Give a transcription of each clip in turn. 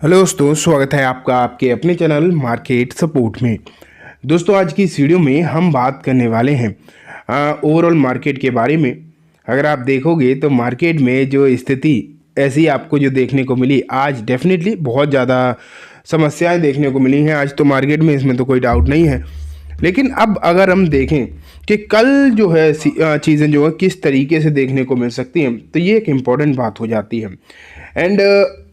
Hello दोस्तों, स्वागत है आपका आपके अपने चैनल मार्केट सपोर्ट में। दोस्तों, आज की इस वीडियो में हम बात करने वाले हैं ओवरऑल मार्केट के बारे में। अगर आप देखोगे तो मार्केट में जो स्थिति ऐसी आपको जो देखने को मिली, आज डेफिनेटली बहुत ज़्यादा समस्याएं देखने को मिली हैं आज तो मार्केट में, इसमें तो कोई डाउट नहीं है। लेकिन अब अगर हम देखें कि कल जो है चीज़ें जो है किस तरीके से देखने को मिल सकती हैं, तो ये एक इम्पॉर्टेंट बात हो जाती है। एंड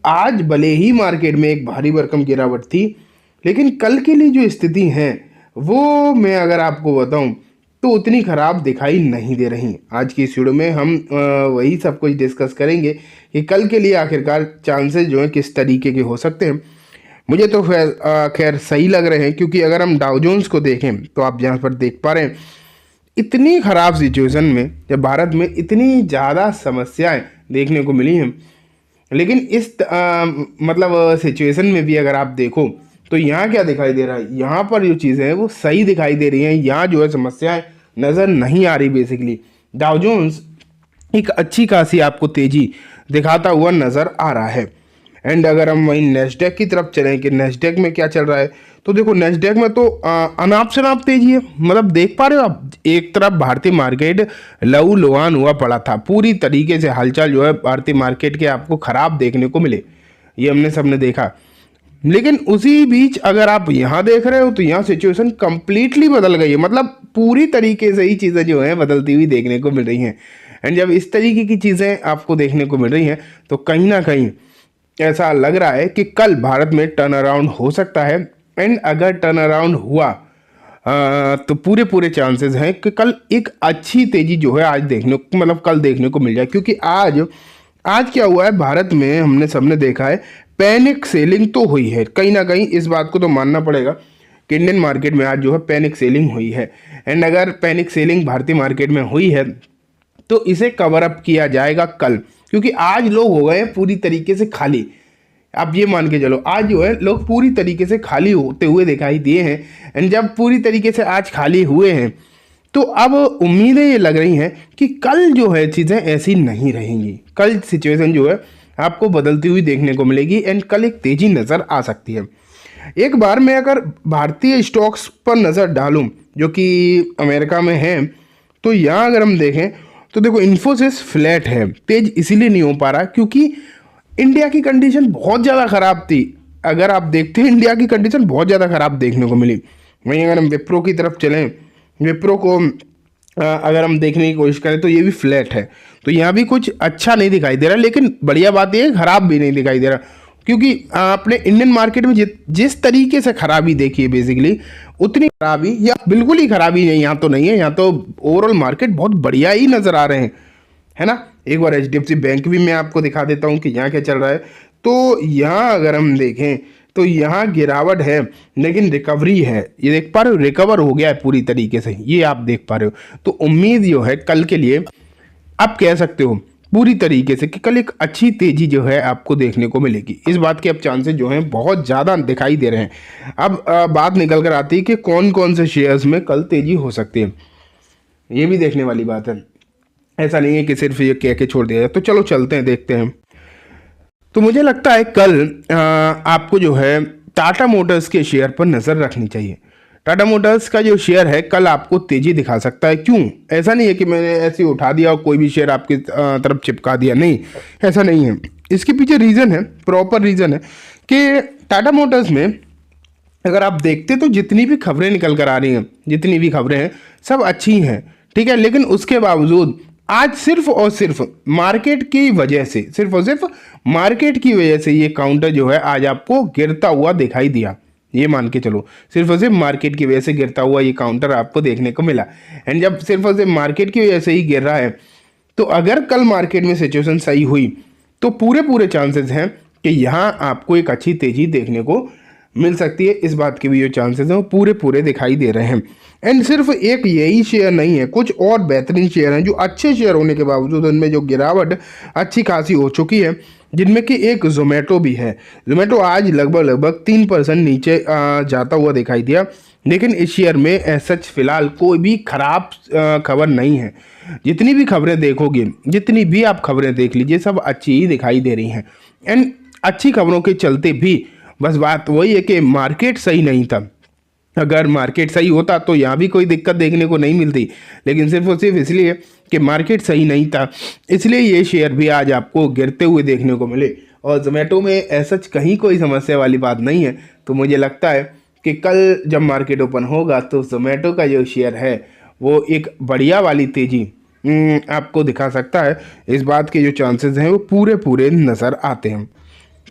आज भले ही मार्केट में एक भारी भरकम गिरावट थी, लेकिन कल के लिए जो स्थिति है वो मैं अगर आपको बताऊं तो उतनी ख़राब दिखाई नहीं दे रही। आज की इस वीडियो में हम वही सब कुछ डिस्कस करेंगे कि कल के लिए आखिरकार चांसेस जो हैं किस तरीके के हो सकते हैं। मुझे तो खैर सही लग रहे हैं, क्योंकि अगर हम डाउ जोन्स को देखें तो आप यहाँ पर देख पा रहे हैं इतनी ख़राब सिचुएशन में, जब भारत में इतनी ज़्यादा समस्याएं देखने को मिली हैं, लेकिन इस मतलब सिचुएशन में भी अगर आप देखो तो यहाँ क्या दिखाई दे रहा है, यहाँ पर जो चीज़ें हैं वो सही दिखाई दे रही हैं। यहाँ जो है समस्याएं नज़र नहीं आ रही। बेसिकली डाउ जोन्स एक अच्छी खासी आपको तेज़ी दिखाता हुआ नज़र आ रहा है। एंड अगर हम वहीं नेस्डेक की तरफ चलें कि नेस्डेक में क्या चल रहा है, तो देखो नेस्डेक में तो अनाप शनाप तेजी है। मतलब देख पा रहे हो आप, एक तरफ भारतीय मार्केट लहू लुहान हुआ पड़ा था, पूरी तरीके से हालचाल जो है भारतीय मार्केट के आपको खराब देखने को मिले, ये हमने सबने देखा। लेकिन उसी बीच अगर आप यहाँ देख रहे हो तो यहाँ सिचुएशन कंप्लीटली बदल गई है। मतलब पूरी तरीके से ही चीज़ें जो हैं बदलती हुई देखने को मिल रही हैं। एंड जब इस तरीके की चीज़ें आपको देखने को मिल रही हैं तो कहीं ना कहीं ऐसा लग रहा है कि कल भारत में टर्न अराउंड हो सकता है। एंड अगर टर्न अराउंड हुआ तो पूरे पूरे चांसेस हैं कि कल एक अच्छी तेजी जो है आज देखने को, मतलब कल देखने को मिल जाए। क्योंकि आज क्या हुआ है भारत में, हमने सबने देखा है पैनिक सेलिंग तो हुई है। कहीं ना कहीं इस बात को तो मानना पड़ेगा कि इंडियन मार्केट में आज जो है पैनिक सेलिंग हुई है। एंड अगर पैनिक सेलिंग भारतीय मार्केट में हुई है तो इसे कवर अप किया जाएगा कल, क्योंकि आज लोग हो गए हैं पूरी तरीके से खाली। आप ये मान के चलो आज जो है लोग पूरी तरीके से खाली होते हुए दिखाई दिए हैं। एंड जब पूरी तरीके से आज खाली हुए हैं तो अब उम्मीदें ये लग रही हैं कि कल जो है चीज़ें ऐसी नहीं रहेंगी। कल सिचुएशन जो है आपको बदलती हुई देखने को मिलेगी एंड कल एक तेज़ी नज़र आ सकती है। एक बार मैं अगर भारतीय स्टॉक्स पर नज़र डालूं जो कि अमेरिका में है, तो यहाँ अगर हम देखें तो देखो इन्फोसिस फ्लैट है। तेज इसीलिए नहीं हो पा रहा क्योंकि इंडिया की कंडीशन बहुत ज़्यादा ख़राब थी। अगर आप देखते हैं इंडिया की कंडीशन बहुत ज़्यादा ख़राब देखने को मिली। वहीं अगर हम विप्रो की तरफ चलें, विप्रो को अगर हम देखने की कोशिश करें तो ये भी फ्लैट है, तो यहाँ भी कुछ अच्छा नहीं दिखाई दे रहा। लेकिन बढ़िया बात ये है ख़राब भी नहीं दिखाई दे रहा, क्योंकि आपने इंडियन मार्केट में जिस तरीके से खराबी देखी है बेसिकली उतनी खराबी या बिल्कुल ही खराबी नहीं यहाँ तो नहीं है। यहाँ तो ओवरऑल मार्केट बहुत बढ़िया ही नज़र आ रहे हैं, है ना। एक बार HDFC बैंक भी मैं आपको दिखा देता हूँ कि यहाँ क्या चल रहा है। तो यहाँ अगर हम देखें तो यहाँ गिरावट है लेकिन रिकवरी है। ये देख पा रहे हो, रिकवर हो गया है पूरी तरीके से, ये आप देख पा रहे हो। तो उम्मीद जो है कल के लिए आप कह सकते हो पूरी तरीके से कि कल एक अच्छी तेजी जो है आपको देखने को मिलेगी। इस बात के अब चांसेस जो हैं बहुत ज़्यादा दिखाई दे रहे हैं। अब बात निकल कर आती है कि कौन कौन से शेयर्स में कल तेजी हो सकती है, ये भी देखने वाली बात है। ऐसा नहीं है कि सिर्फ ये कह के छोड़ दिया जाए। तो चलो चलते हैं, देखते हैं। तो मुझे लगता है कल आपको जो है टाटा मोटर्स के शेयर पर नज़र रखनी चाहिए। टाटा मोटर्स का जो शेयर है कल आपको तेजी दिखा सकता है। क्यों? ऐसा नहीं है कि मैंने ऐसे ही उठा दिया और कोई भी शेयर आपकी तरफ चिपका दिया, नहीं, ऐसा नहीं है। इसके पीछे रीज़न है, प्रॉपर रीज़न है कि टाटा मोटर्स में अगर आप देखते तो जितनी भी खबरें निकल कर आ रही हैं, जितनी भी खबरें हैं सब अच्छी हैं, ठीक है। लेकिन उसके बावजूद आज सिर्फ और सिर्फ मार्केट की वजह से, सिर्फ और सिर्फ मार्केट की वजह से ये काउंटर जो है आज आपको गिरता हुआ दिखाई दिया। ये मान के चलो सिर्फ और सिर्फ मार्केट की वजह से गिरता हुआ ये काउंटर आपको देखने को मिला। एंड जब सिर्फ और सिर्फ मार्केट की वजह से ही गिर रहा है, तो अगर कल मार्केट में सिचुएशन सही हुई तो पूरे पूरे चांसेस हैं कि यहाँ आपको एक अच्छी तेजी देखने को मिल सकती है। इस बात के भी जो चांसेस हैं वो पूरे पूरे दिखाई दे रहे हैं। एंड सिर्फ एक यही शेयर नहीं है, कुछ और बेहतरीन शेयर हैं जो अच्छे शेयर होने के बावजूद उनमें जो गिरावट अच्छी खासी हो चुकी है, जिनमें कि एक जोमेटो भी है। जोमेटो आज लगभग 3% नीचे जाता हुआ दिखाई दिया। लेकिन इस शेयर में सच फिलहाल कोई भी खराब खबर नहीं है। जितनी भी खबरें देखोगे, जितनी भी आप खबरें देख लीजिए, सब अच्छी ही दिखाई दे रही हैं। एंड अच्छी खबरों के चलते भी बस बात वही है कि मार्केट सही नहीं था। अगर मार्केट सही होता तो यहाँ भी कोई दिक्कत देखने को नहीं मिलती, लेकिन सिर्फ और सिर्फ इसलिए कि मार्केट सही नहीं था इसलिए ये शेयर भी आज आपको गिरते हुए देखने को मिले। और जोमेटो में ऐसा कहीं कोई समस्या वाली बात नहीं है। तो मुझे लगता है कि कल जब मार्केट ओपन होगा तो जोमेटो का जो शेयर है वो एक बढ़िया वाली तेज़ी आपको दिखा सकता है। इस बात के जो चांसेस हैं वो पूरे पूरे नज़र आते हैं।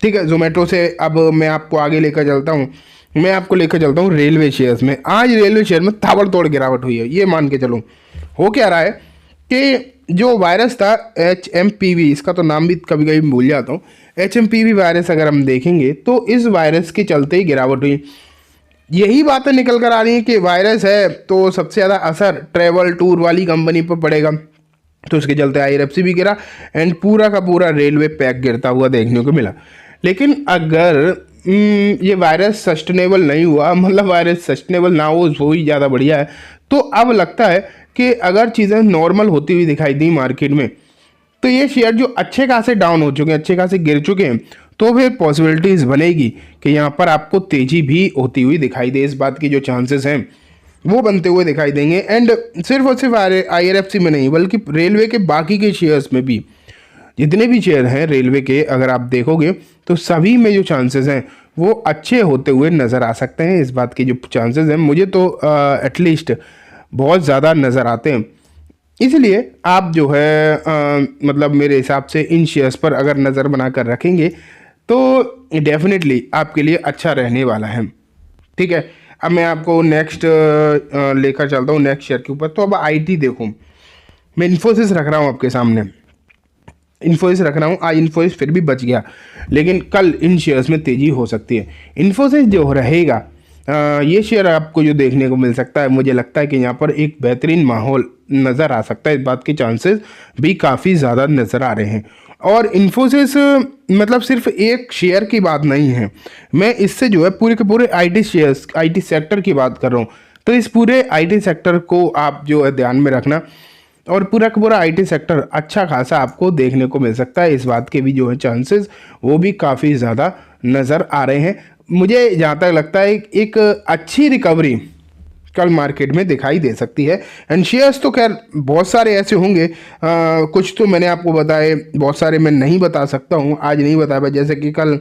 ठीक है, जोमेटो से अब मैं आपको आगे लेकर चलता हूँ। मैं आपको लेकर चलता हूँ रेलवे शेयर्स में। आज रेलवे शेयर में ताबड़तोड़ गिरावट हुई है। ये मान के चलो हो क्या रहा है कि जो वायरस था HMPV, इसका तो नाम भी कभी कभी भूल जाता हूँ, HMPV वायरस अगर हम देखेंगे तो इस वायरस के चलते ही गिरावट हुई। यही बातें निकल कर आ रही हैं कि वायरस है तो सबसे ज़्यादा असर ट्रैवल टूर वाली कंपनी पर पड़ेगा, तो उसके चलते IRFC भी गिरा एंड पूरा का पूरा रेलवे पैक गिरता हुआ देखने को मिला। लेकिन अगर ये वायरस सस्टेनेबल नहीं हुआ, मतलब वायरस सस्टेनेबल ना हो वो ही ज़्यादा बढ़िया है। तो अब लगता है कि अगर चीज़ें नॉर्मल होती हुई दिखाई दी मार्केट में तो ये शेयर जो अच्छे खासे डाउन हो चुके हैं, अच्छे खासे गिर चुके हैं, तो फिर पॉसिबिलिटीज़ बनेगी कि यहाँ पर आपको तेज़ी भी होती हुई दिखाई दे। इस बात की जो चांसेस हैं वो बनते हुए दिखाई देंगे। एंड सिर्फ और सिर्फ IRFC में नहीं बल्कि रेलवे के बाकी के शेयर्स में भी, जितने भी शेयर हैं रेलवे के अगर आप देखोगे तो सभी में जो चांसेस हैं वो अच्छे होते हुए नज़र आ सकते हैं। इस बात की जो चांसेस हैं मुझे तो एटलीस्ट बहुत ज़्यादा नज़र आते हैं। इसलिए आप जो है मतलब मेरे हिसाब से इन शेयर्स पर अगर नज़र बनाकर रखेंगे तो डेफिनेटली आपके लिए अच्छा रहने वाला है। ठीक है, अब मैं आपको नेक्स्ट लेकर चलता हूँ नेक्स्ट शेयर के ऊपर। तो अब IT देखो, मैं इन्फोसिस रख रहा हूँ आपके सामने, इन्फोसिस रख रहा हूँ। आज इन्फोसिस फिर भी बच गया, लेकिन कल इन शेयर्स में तेज़ी हो सकती है। इन्फोसिस जो रहेगा ये शेयर आपको जो देखने को मिल सकता है, मुझे लगता है कि यहाँ पर एक बेहतरीन माहौल नज़र आ सकता है। इस बात के चांसेस भी काफ़ी ज़्यादा नज़र आ रहे हैं। और इन्फोसिस मतलब सिर्फ एक शेयर की बात नहीं है, मैं इससे जो है पूरे के पूरे IT शेयर्स, IT सेक्टर की बात कर रहा हूँ। तो इस पूरे IT सेक्टर को आप जो है ध्यान में रखना, और पूरा का पूरा IT सेक्टर अच्छा खासा आपको देखने को मिल सकता है। इस बात के भी जो है चांसेस वो भी काफ़ी ज़्यादा नज़र आ रहे हैं। मुझे जहाँ तक लगता है एक अच्छी रिकवरी कल मार्केट में दिखाई दे सकती है। एंड शेयर्स तो खैर बहुत सारे ऐसे होंगे, कुछ तो मैंने आपको बताए, बहुत सारे मैं नहीं बता सकता हूँ, आज नहीं बता पाया। जैसे कि कल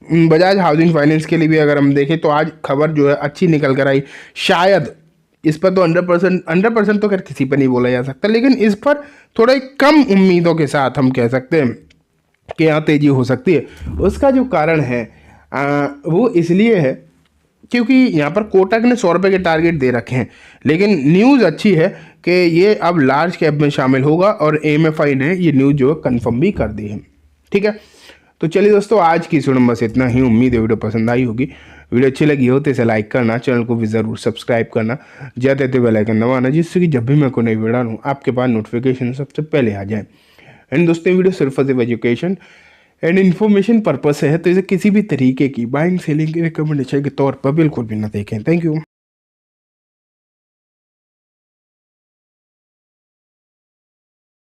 बजाज हाउसिंग फाइनेंस के लिए भी अगर हम देखें तो आज खबर जो है अच्छी निकल कर आई। शायद इस पर तो 100% तो खैर किसी पर नहीं बोला जा सकता, लेकिन इस पर थोड़े कम उम्मीदों के साथ हम कह सकते हैं कि यहाँ तेज़ी हो सकती है। उसका जो कारण है वो इसलिए है क्योंकि यहाँ पर कोटक ने 100 रुपये के टारगेट दे रखे हैं, लेकिन न्यूज़ अच्छी है कि ये अब लार्ज कैप में शामिल होगा और AMFI ने ये न्यूज़ जो है कन्फर्म भी कर दी है। ठीक है, तो चलिए दोस्तों, आज की वीडियो में बस इतना ही। उम्मीद है वीडियो पसंद आई होगी। वीडियो अच्छी लगी हो तो इसे लाइक करना, चैनल को भी ज़रूर सब्सक्राइब करना, जाते थे बेल आइकन दबाना, जिससे कि जब भी मैं कोई नई वीडियो डालूँ आपके पास नोटिफिकेशन सबसे पहले आ जाए। एंड दोस्तों, वीडियो सिर्फ और सिर्फ एजुकेशन एंड इन्फॉर्मेशन पर्पस है, तो इसे किसी भी तरीके की बाइंग सेलिंग की रिकमेंडेशन के तौर पर बिल्कुल भी ना देखें। Thank you.